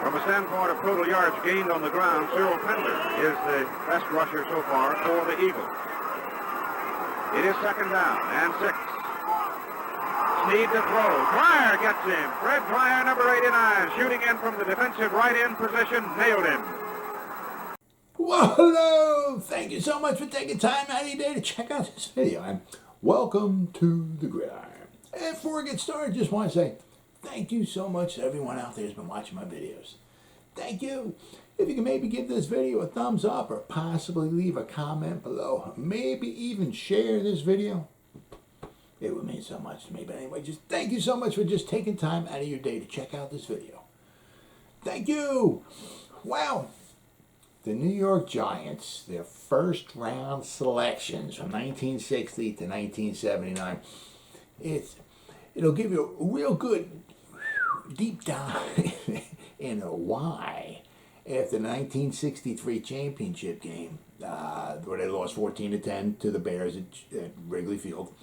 From a standpoint of total yards gained on the ground, Cyril Pendler is the best rusher so far for the Eagles. It is second down and 6. Snead to throw. Pryor gets him. Fred Pryor, number 89, shooting in from the defensive right end position, nailed him. Well, hello! Thank you so much for taking time out of your day to check out this video, and welcome to the Gridiron. And before we get started, just want to say thank you so much to everyone out there who's been watching my videos. Thank you. If you can maybe give this video a thumbs up or possibly leave a comment below, maybe even share this video, it would mean so much to me. But anyway, just thank you so much for just taking time out of your day to check out this video. Thank you. Wow. The New York Giants, their first round selections from 1960 to 1979. It'll give you a real good deep dive into why, after the 1963 championship game, where they lost 14-10 to the Bears at Wrigley Field,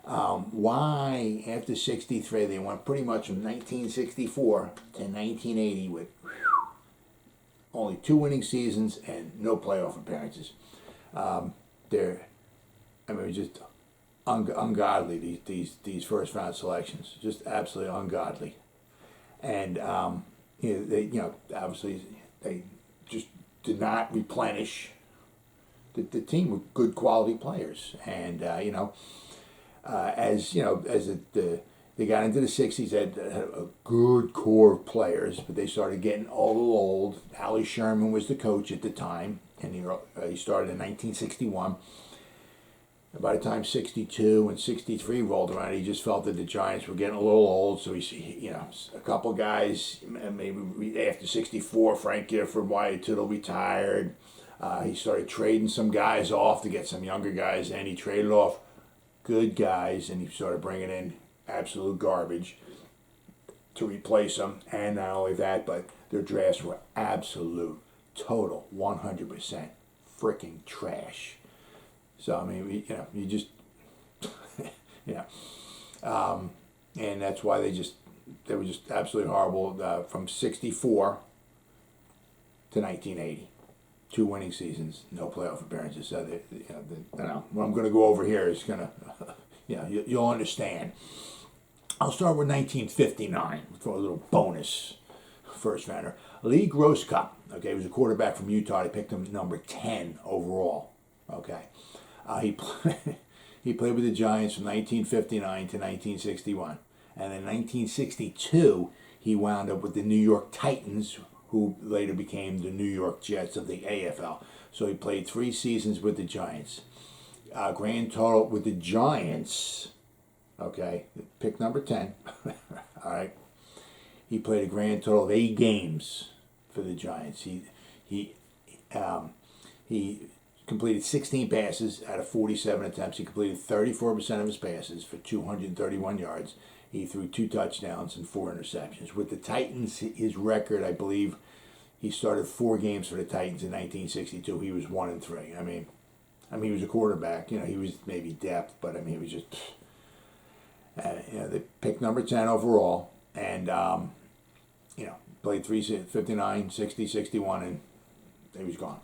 why after 63 they went pretty much from 1964 to 1980 with only 2 winning seasons and no playoff appearances. Just ungodly, these first round selections, just absolutely ungodly. And obviously they just did not replenish the team with good quality players. And they got into the 60s, they had a good core of players, but they started getting a little old. Allie Sherman was the coach at the time, and he started in 1961. By the time 62 and 63 rolled around, he just felt that the Giants were getting a little old. So a couple guys, maybe after 64, Frank Gifford, Wyatt Tittle retired. He started trading some guys off to get some younger guys, and he traded off good guys, and he started bringing in absolute garbage to replace them. And not only that, but their drafts were absolute, total, 100% freaking trash. So, you just, and that's why they were just absolutely horrible from 64 to 1980. 2 winning seasons, no playoff appearances. So, what I'm going to go over here is going to, you'll understand. I'll start with 1959 for a little bonus first rounder. Lee Grosskopf, he was a quarterback from Utah. They picked him number 10 overall, He played with the Giants from 1959 to 1961. And in 1962, he wound up with the New York Titans, who later became the New York Jets of the AFL. So he played 3 seasons with the Giants. Grand total with the Giants, pick number 10. All right. He played a grand total of 8 games for the Giants. He completed 16 passes out of 47 attempts. He completed 34% of his passes for 231 yards. He threw 2 touchdowns and 4 interceptions. With the Titans, his record, I believe, he started 4 games for the Titans in 1962. He was 1-3. He was a quarterback. He was maybe depth, but he was just. They picked number 10 overall, and played 3 seasons, 59, 60, 61, and he was gone.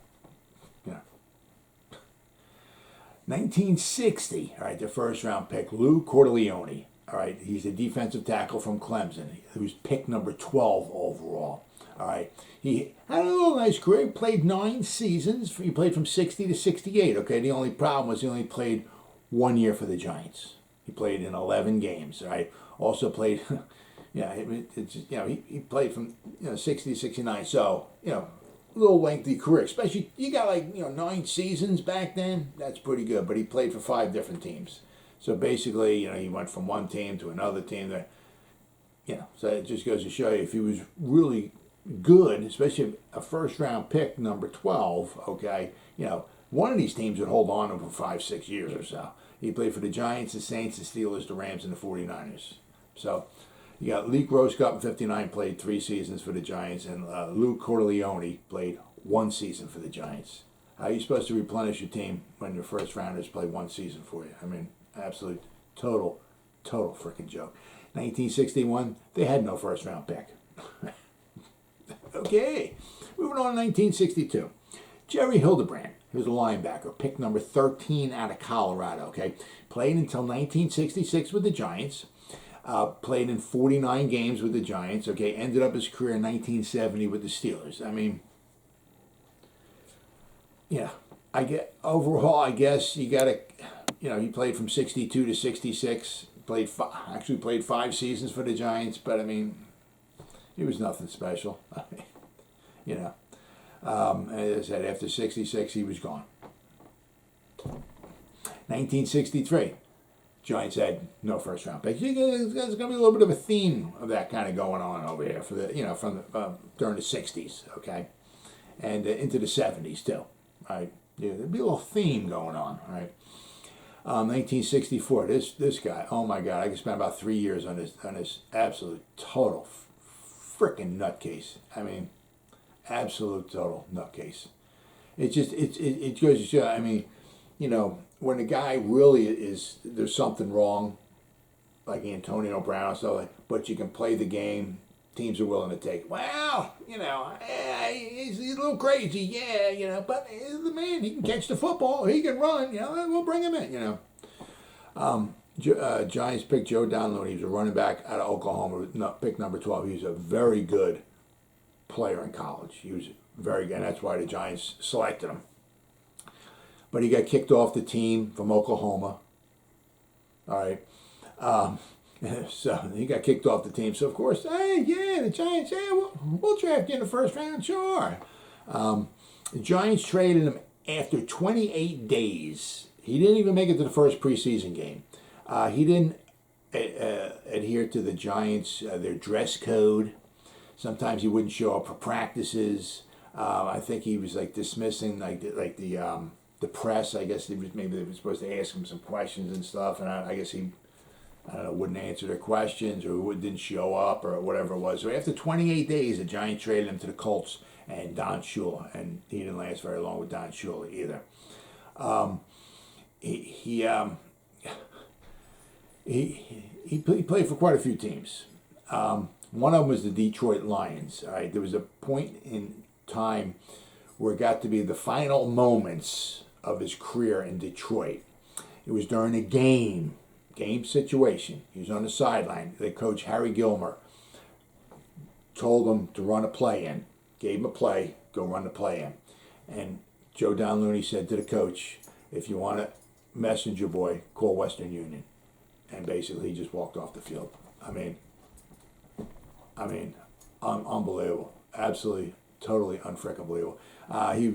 1960, the first round pick, Lou Corleone. He's a defensive tackle from Clemson. He was picked number 12 overall. He had a little nice career. He played 9 seasons. He played from 60 to 68. The only problem was he only played 1 year for the Giants. He played in 11 games. Also played, he played from 60 to 69. So little lengthy career, especially you got 9 seasons back then. That's pretty good. But he played for 5 different teams. So basically, he went from one team to another team. So it just goes to show you, if he was really good, especially a first round pick, number 12. One of these teams would hold on to him for 5-6 years or so. He played for the Giants, the Saints, the Steelers, the Rams, and the 49ers. So you got Lee Grosskopf in 59, played 3 seasons for the Giants, and Lou Corleone played 1 season for the Giants. How are you supposed to replenish your team when your first rounders play 1 season for you? Absolute, total freaking joke. 1961, they had no first round pick. Okay, moving on to 1962. Jerry Hildebrand, he was a linebacker, pick number 13 out of Colorado, okay? Played until 1966 with the Giants. Played in 49 games with the Giants, okay? Ended up his career in 1970 with the Steelers. I mean, yeah, overall, I guess you got to, he played from 62 to 66. Actually played 5 seasons for the Giants, but I mean, he was nothing special. As I said, after 66, he was gone. 1963, Giants had no first round pick. There's going to be a little bit of a theme of that kind of going on over here for the, during the 60s, okay, and into the 70s too, right? Yeah, there'd be a little theme going on, right? 1964. This guy. Oh my God! I could spend about 3 years on this absolute total freaking nutcase. I mean, absolute total nutcase. It goes to show. I mean, when a guy really there's something wrong, like Antonio Brown or something, but you can play the game. Teams are willing to take. Well, he's a little crazy, yeah, but the man, he can catch the football, he can run, we'll bring him in, Giants picked Joe Donlon. He was a running back out of Oklahoma, pick number 12. He was a very good player in college. He was very good, and that's why the Giants selected him. But he got kicked off the team from Oklahoma. All right. So he got kicked off the team. So, of course, the Giants, we'll draft you in the first round, sure. The Giants traded him after 28 days. He didn't even make it to the first preseason game. He didn't adhere to the Giants, their dress code. Sometimes he wouldn't show up for practices. I think he was dismissing the press. I guess maybe they were supposed to ask him some questions and stuff, and I guess he wouldn't answer their questions or didn't show up or whatever it was. So after 28 days, the Giants traded him to the Colts and Don Shula, and he didn't last very long with Don Shula either. He played for quite a few teams. One of them was the Detroit Lions. All right, there was a point in time where it got to be the final moments of his career in Detroit. It was during a game situation. He was on the sideline. The coach, Harry Gilmer, told him to run a play in. Gave him a play, go run the play in. And Joe Donlon said to the coach, if you want a messenger boy, call Western Union. And basically he just walked off the field. I mean, unbelievable. Absolutely, totally unfreaking believable. He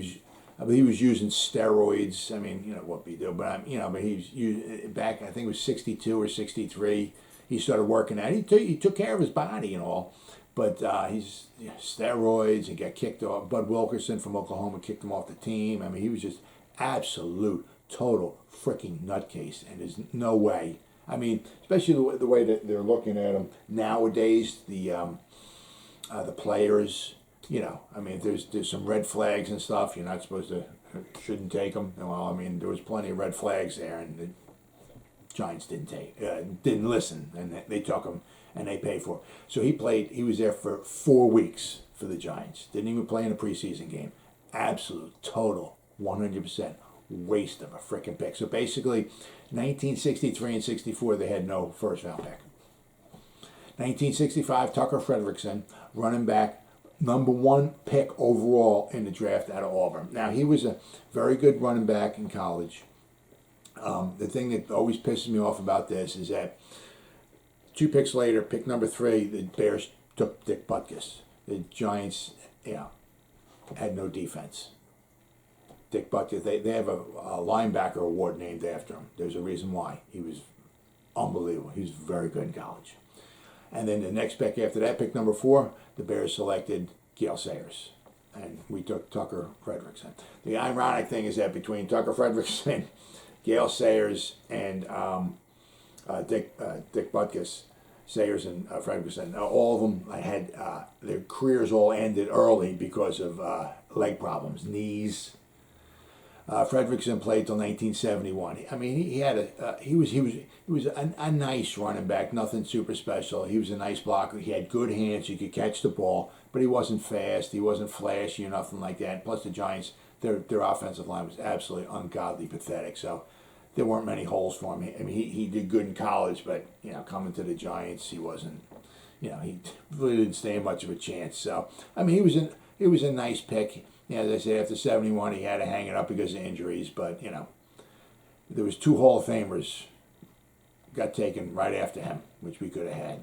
was using steroids. I mean, what we do, but but he was using back. I think it was 62 or 63. He started working out. He took care of his body and all, but he's steroids and got kicked off. Bud Wilkerson from Oklahoma kicked him off the team. I mean, he was just absolute, total freaking nutcase, and there's no way. I mean, especially the way that they're looking at him nowadays. The players. I mean, there's some red flags and stuff. You're not shouldn't take them. Well, I mean, there was plenty of red flags there, and the Giants didn't listen, and they took him, and they paid for it. So he was there for 4 weeks for the Giants. Didn't even play in a preseason game. Absolute, total, 100% waste of a freaking pick. So basically, 1963 and 64, they had no first round pick. 1965, Tucker Frederickson, running back, number 1 pick overall in the draft out of Auburn. Now, he was a very good running back in college. The thing that always pisses me off about this is that 2 picks later, pick number 3, the Bears took Dick Butkus. The Giants, had no defense. Dick Butkus, they have a linebacker award named after him. There's a reason why. He was unbelievable. He was very good in college. And then the next pick after that, pick number 4, the Bears selected Gale Sayers. And we took Tucker Frederickson. The ironic thing is that between Tucker Frederickson, Gale Sayers, and Dick Butkus, Sayers and Frederickson, all of them had their careers all ended early because of leg problems, knees. Fredrickson played till 1971. I mean, he was a nice running back, nothing super special. He was a nice blocker. He had good hands. He could catch the ball, but he wasn't fast. He wasn't flashy or nothing like that. Plus, the Giants, their offensive line was absolutely ungodly pathetic. So there weren't many holes for him. I mean, he did good in college, but coming to the Giants, he wasn't. He really didn't stand much of a chance. So I mean, he was a nice pick. As I said, after 71, he had to hang it up because of injuries. But there was 2 Hall of Famers got taken right after him, which we could have had.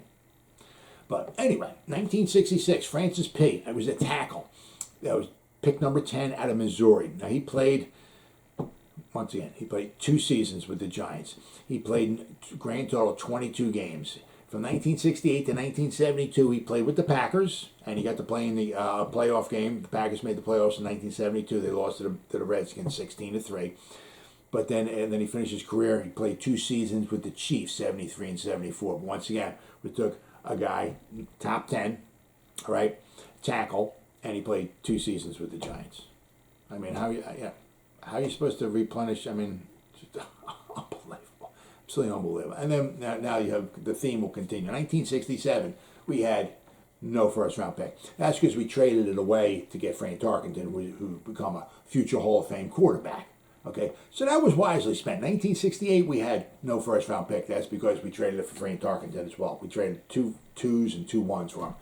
But anyway, 1966, Francis Paye. It was a tackle. That was pick number 10 out of Missouri. Now he played. Once again, he played 2 seasons with the Giants. He played grand total 22 games. From 1968 to 1972, he played with the Packers, and he got to play in the playoff game. The Packers made the playoffs in 1972. They lost to the Redskins 16-3. But then he finished his career. He played 2 seasons with the Chiefs, 73 and 74. But once again, we took a guy, top 10, all right, tackle, and he played 2 seasons with the Giants. I mean, how are you supposed to replenish? I mean, just unbelievable. Absolutely unbelievable. And then now you have the theme will continue. 1967, we had no first-round pick. That's because we traded it away to get Frank Tarkenton, who become a future Hall of Fame quarterback. Okay, so that was wisely spent. 1968, we had no first-round pick. That's because we traded it for Frank Tarkenton as well. We traded 2 2s and 2 1s for him.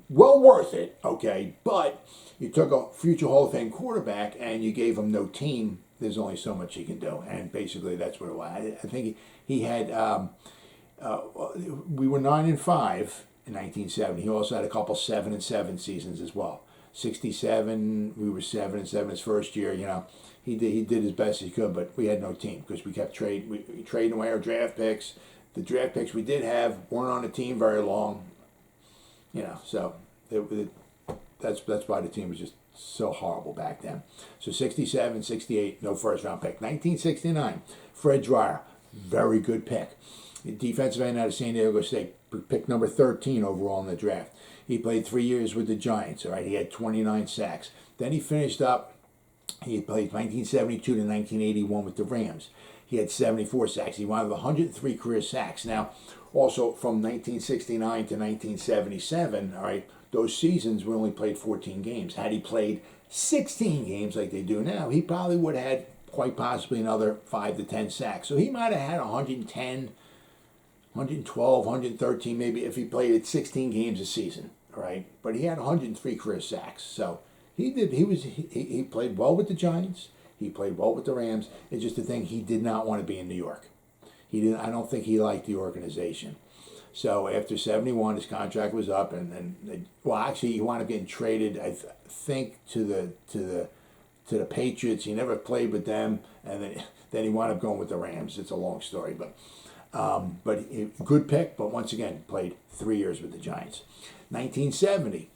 Well worth it, okay, but you took a future Hall of Fame quarterback and you gave him no team. There's only so much he can do, and basically that's what it was. I think he had. We were 9-5 in 1970. He also had a couple 7-7 seasons as well. 67, we were 7-7 his first year. He did his best he could, but we had no team because we kept trading away our draft picks. The draft picks we did have weren't on the team very long. So that's why the team was just so horrible back then. So 67, 68, no first round pick. 1969, Fred Dreyer, very good pick. Defensive end out of San Diego State, pick number 13 overall in the draft. He played 3 years with the Giants, all right? He had 29 sacks. Then he finished up, he played 1972 to 1981 with the Rams. He had 74 sacks. He wound up 103 career sacks. Now, also from 1969 to 1977, all right, those seasons we only played 14 games. Had he played 16 games like they do now, he probably would have had quite possibly another 5 to 10 sacks. So he might have had 110, 112, 113 maybe if he played at 16 games a season, all right? But he had 103 career sacks. So he played well with the Giants. He played well with the Rams. It's just the thing, he did not want to be in New York. I don't think he liked the organization. So after 71, his contract was up, and actually he wound up getting traded, I think, to the Patriots. He never played with them, and then he wound up going with the Rams. It's a long story, but good pick. But once again, played 3 years with the Giants. 1970.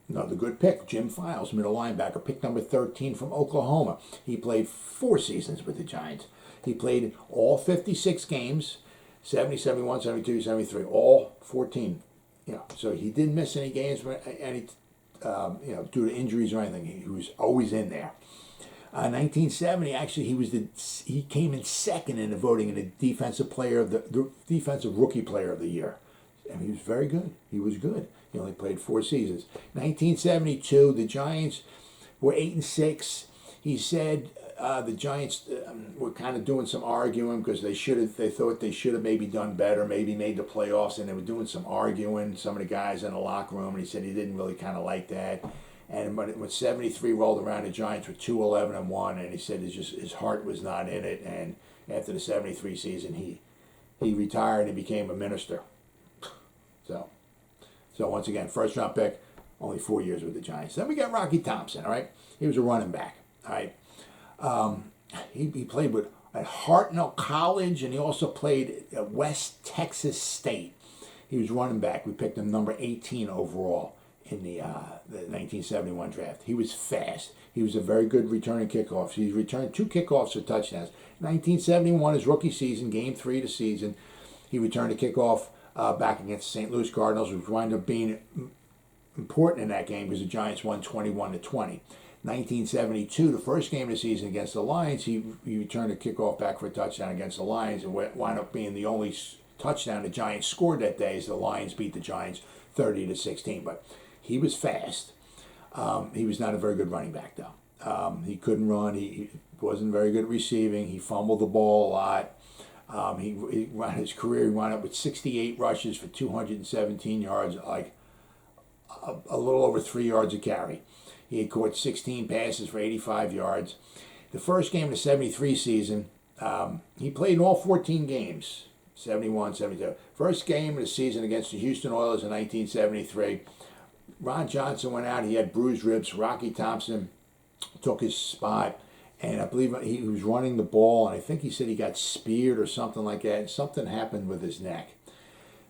Another good pick, Jim Files, middle linebacker, pick number 13 from Oklahoma. He played 4 seasons with the Giants. He played all 56 games, 70, 71, 72, 73, all 14. So he didn't miss any games, due to injuries or anything. He was always in there. 1970, actually, he came in second in the voting in the defensive rookie player of the year. And he was very good. He was good. He only played 4 seasons. 1972, the Giants were 8-6. He said the Giants were kind of doing some arguing because they thought they should have maybe done better, maybe made the playoffs, and they were doing some arguing, some of the guys in the locker room, and he said he didn't really kind of like that. And when 73 rolled around, the Giants were 2-11-1, and he said his heart was not in it. And after the 73 season, he retired and became a minister. So once again, first round pick, only 4 years with the Giants. Then we got Rocky Thompson, all right? He was a running back, all right? He played at Hartnell College, and he also played at West Texas State. He was running back. We picked him number 18 overall in the 1971 draft. He was fast. He was a very good returning kickoffs. He returned 2 kickoffs for touchdowns. 1971, his rookie season, game 3 of the season, he returned a kickoff back against the St. Louis Cardinals, which wound up being important in that game because the Giants won 21-20. 1972, the first game of the season against the Lions, he returned a kickoff back for a touchdown against the Lions and wound up being the only touchdown the Giants scored that day as the Lions beat the Giants 30-16. But he was fast. He was not a very good running back, though. He couldn't run. He wasn't very good at receiving. He fumbled the ball a lot. He ran his career. He wound up with 68 rushes for 217 yards, like a little over 3 yards a carry. He had caught 16 passes for 85 yards. The first game of the 73 season, he played in all 14 games, 71, 72. First game of the season against the Houston Oilers in 1973. Ron Johnson went out. He had bruised ribs. Rocky Thompson took his spot. And I believe he was running the ball, and I think he said he got speared or something like that. And something happened with his neck.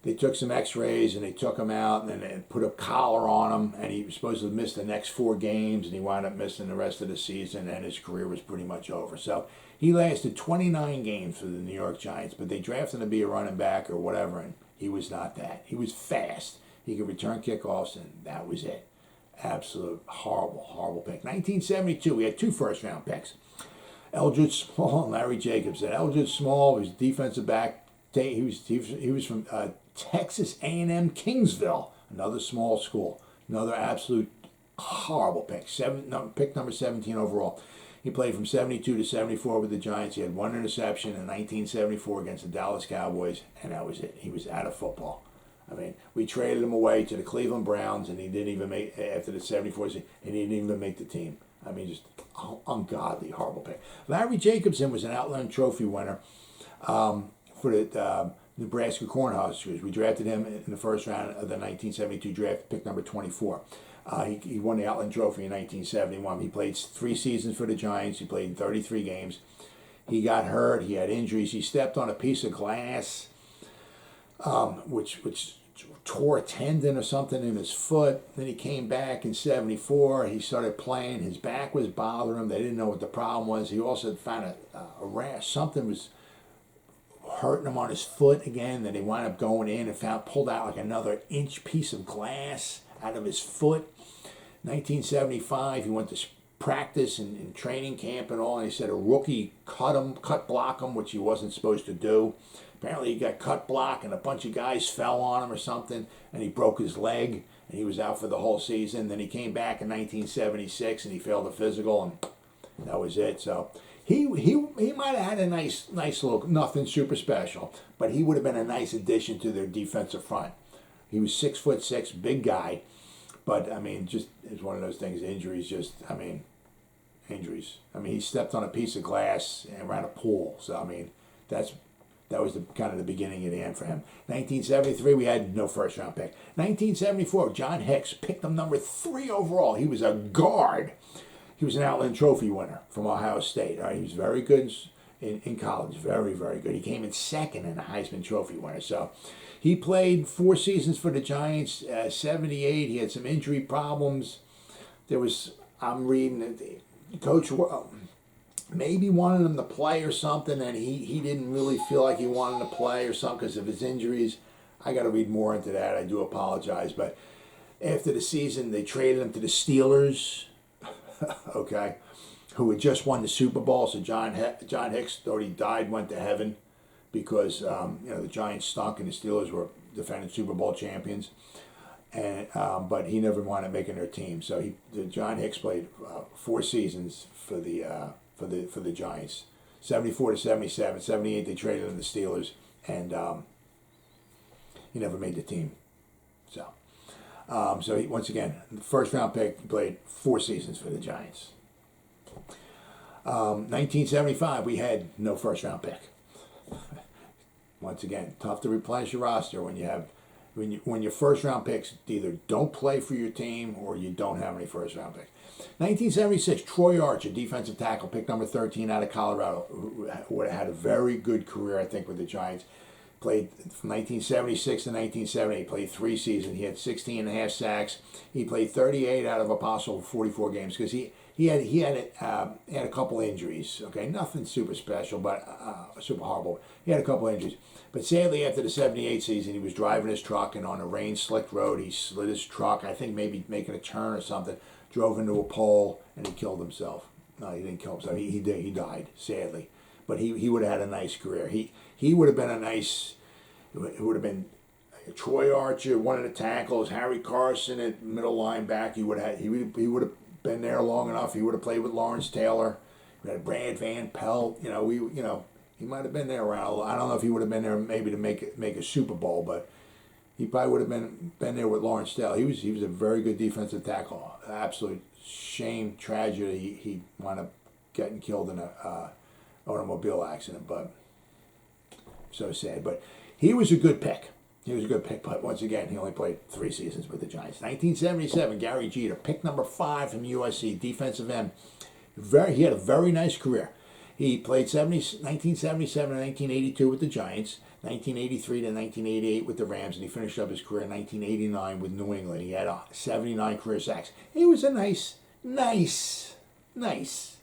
They took some x-rays and they took him out and then they put a collar on him, and he was supposed to miss the next 4 games, and he wound up missing the rest of the season, and his career was pretty much over. So he lasted 29 games for the New York Giants, but they drafted him to be a running back or whatever, and he was not that. He was fast. He could return kickoffs, and that was it. Absolute horrible pick. 1972, we had 2 first-round picks. Eldridge Small and Larry Jacobson. Eldridge Small was defensive back. He was from Texas A&M Kingsville, another small school. Another absolute horrible pick. Pick number 17 overall. He played from 72 to 74 with the Giants. He had 1 interception in 1974 against the Dallas Cowboys, and that was it. He was out of football. I mean, we traded him away to the Cleveland Browns, and he didn't even make, after the 74 season, he didn't even make the team. I mean, just ungodly, horrible pick. Larry Jacobson was an Outland Trophy winner for the Nebraska Cornhuskers. We drafted him in the first round of the 1972 draft, pick number 24. He won the Outland Trophy in 1971. He played 3 seasons for the Giants. He played in 33 games. He got hurt. He had injuries. He stepped on a piece of glass, which tore a tendon or something in his foot. Then he came back in 74. He started playing. His back was bothering him. They didn't know what the problem was. He also found a rash. Something was hurting him on his foot again. Then he wound up going in and pulled out like another inch piece of glass out of his foot. 1975, he went to practice and training camp and all, and he said a rookie cut block him, which he wasn't supposed to do. Apparently he got cut block and a bunch of guys fell on him or something, and he broke his leg, and he was out for the whole season. Then he came back in 1976 and he failed a physical, and that was it. So he might have had a nice little, nothing super special, but he would have been a nice addition to their defensive front. He was 6'6", big guy, but I mean, just it's one of those things. Injuries. Injuries. I mean, he stepped on a piece of glass and ran a pool. So I mean, that was kind of the beginning of the end for him. 1973, we had no first round pick. 1974, John Hicks picked him number 3 overall. He was a guard. He was an Outland Trophy winner from Ohio State. All right, he was very good in college, very, very good. He came in second in the Heisman Trophy winner. So he played 4 seasons for the Giants. 78, he had some injury problems. I'm reading that the coach maybe wanted him to play or something, and he didn't really feel like he wanted to play or something because of his injuries. I got to read more into that. I do apologize. But after the season, they traded him to the Steelers, okay, who had just won the Super Bowl. So John Hicks thought he died, went to heaven because the Giants stunk and the Steelers were defending Super Bowl champions. And but he never wanted making their team. So John Hicks played 4 seasons for the Giants, 74 to 77. 78 they traded him to the Steelers, and he never made the team. So he, once again, the first round pick, he played 4 seasons for the Giants. 1975, we had no first round pick. Once again, tough to replenish your roster when your first round picks either don't play for your team or you don't have any first round picks. 1976, Troy Archer, defensive tackle, pick number 13 out of Colorado, who had a very good career, I think, with the Giants. Played from 1976 to 1978. Played 3 seasons. He had 16 and a half sacks. He played 38 out of a possible 44 games because he had a couple injuries. Okay, nothing super special, but super horrible. He had a couple injuries. But sadly, after the 78 season, he was driving his truck, and on a rain-slicked road, he slid his truck, I think maybe making a turn or something, drove into a pole, and he killed himself. No, he didn't kill himself. He died, sadly. But he would have had a nice career. He would have been a nice, it would have been Troy Archer, one of the tackles, Harry Carson at middle linebacker. He would have been there long enough. He would have played with Lawrence Taylor. We had Brad Van Pelt. He might have been there around. I don't know if he would have been there maybe to make a Super Bowl, but he probably would have been there with Lawrence Taylor. He was a very good defensive tackle. Absolute shame, tragedy. He wound up getting killed in a automobile accident, but so sad. But he was a good pick. But once again, he only played 3 seasons with the Giants. 1977, Gary Jeter, pick number 5 from USC, defensive end. He had a very nice career. He played 1977 and 1982 with the Giants, 1983 to 1988 with the Rams, and he finished up his career in 1989 with New England. He had 79 career sacks. He was a nice,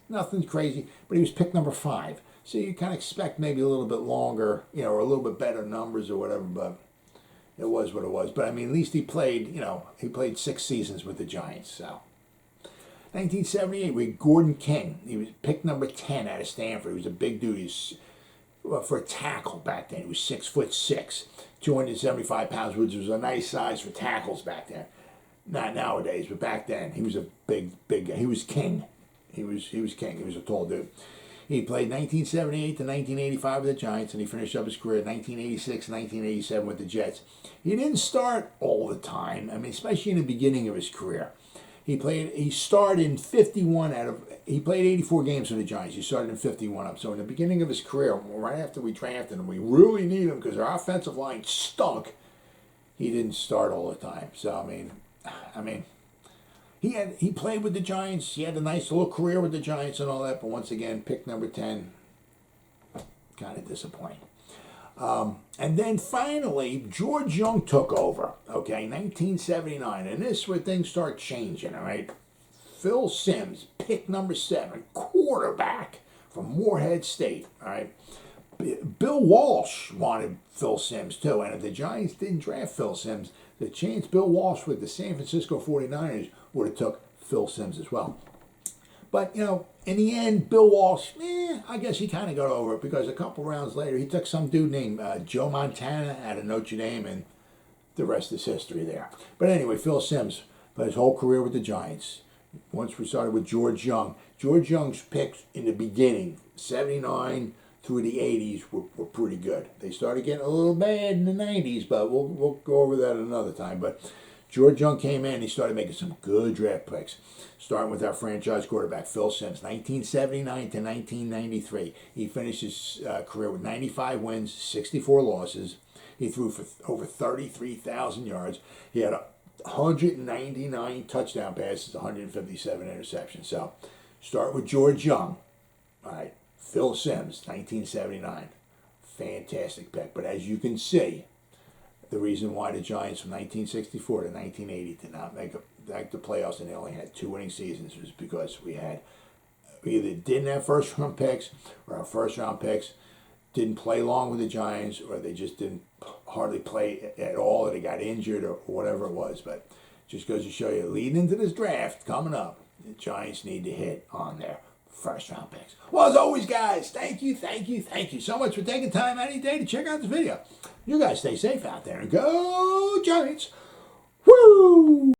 nothing crazy, but he was pick number 5. So you kind of expect maybe a little bit longer, or a little bit better numbers or whatever, but it was what it was. But I mean, at least he played 6 seasons with the Giants, so. 1978, we had Gordon King. He was pick number 10 out of Stanford. He was a big dude. For a tackle back then, he was 6'6", 275 pounds, which was a nice size for tackles back then. Not nowadays, but back then, he was a big guy. He was king. He was king. He was a tall dude. He played 1978 to 1985 with the Giants, and he finished up his career in 1986 and 1987 with the Jets. He didn't start all the time. I mean, especially in the beginning of his career. He started in 51 he played 84 games for the Giants. He started in 51 up. So in the beginning of his career, right after we drafted him, we really need him because our offensive line stunk. He didn't start all the time. So I mean, he played with the Giants. He had a nice little career with the Giants and all that. But once again, pick number 10, kind of disappointing. And then finally, George Young took over, 1979. And this is where things start changing, all right? Phil Simms, pick number 7, quarterback from Morehead State, all right? Bill Walsh wanted Phil Simms, too. And if the Giants didn't draft Phil Simms, the chance Bill Walsh with the San Francisco 49ers would have took Phil Simms as well. But, in the end, Bill Walsh, I guess he kind of got over it because a couple rounds later, he took some dude named Joe Montana out of Notre Dame, and the rest is history there. But anyway, Phil Simms played his whole career with the Giants. Once we started with George Young. George Young's picks in the beginning, 79 through the 80s, were pretty good. They started getting a little bad in the 90s, but we'll go over that another time. But George Young came in, he started making some good draft picks. Starting with our franchise quarterback, Phil Simms, 1979 to 1993. He finished his career with 95 wins, 64 losses. He threw for over 33,000 yards. He had 199 touchdown passes, 157 interceptions. So, start with George Young. All right, Phil Simms, 1979. Fantastic pick. But as you can see, the reason why the Giants from 1964 to 1980 did not make the playoffs and they only had 2 winning seasons was because we either didn't have first-round picks or our first-round picks didn't play long with the Giants or they just didn't hardly play at all or they got injured or whatever it was. But just goes to show you, leading into this draft coming up, the Giants need to hit on their first-round picks. Well, as always, guys, thank you so much for taking time out of your day to check out this video. You guys stay safe out there and go Giants. Woo!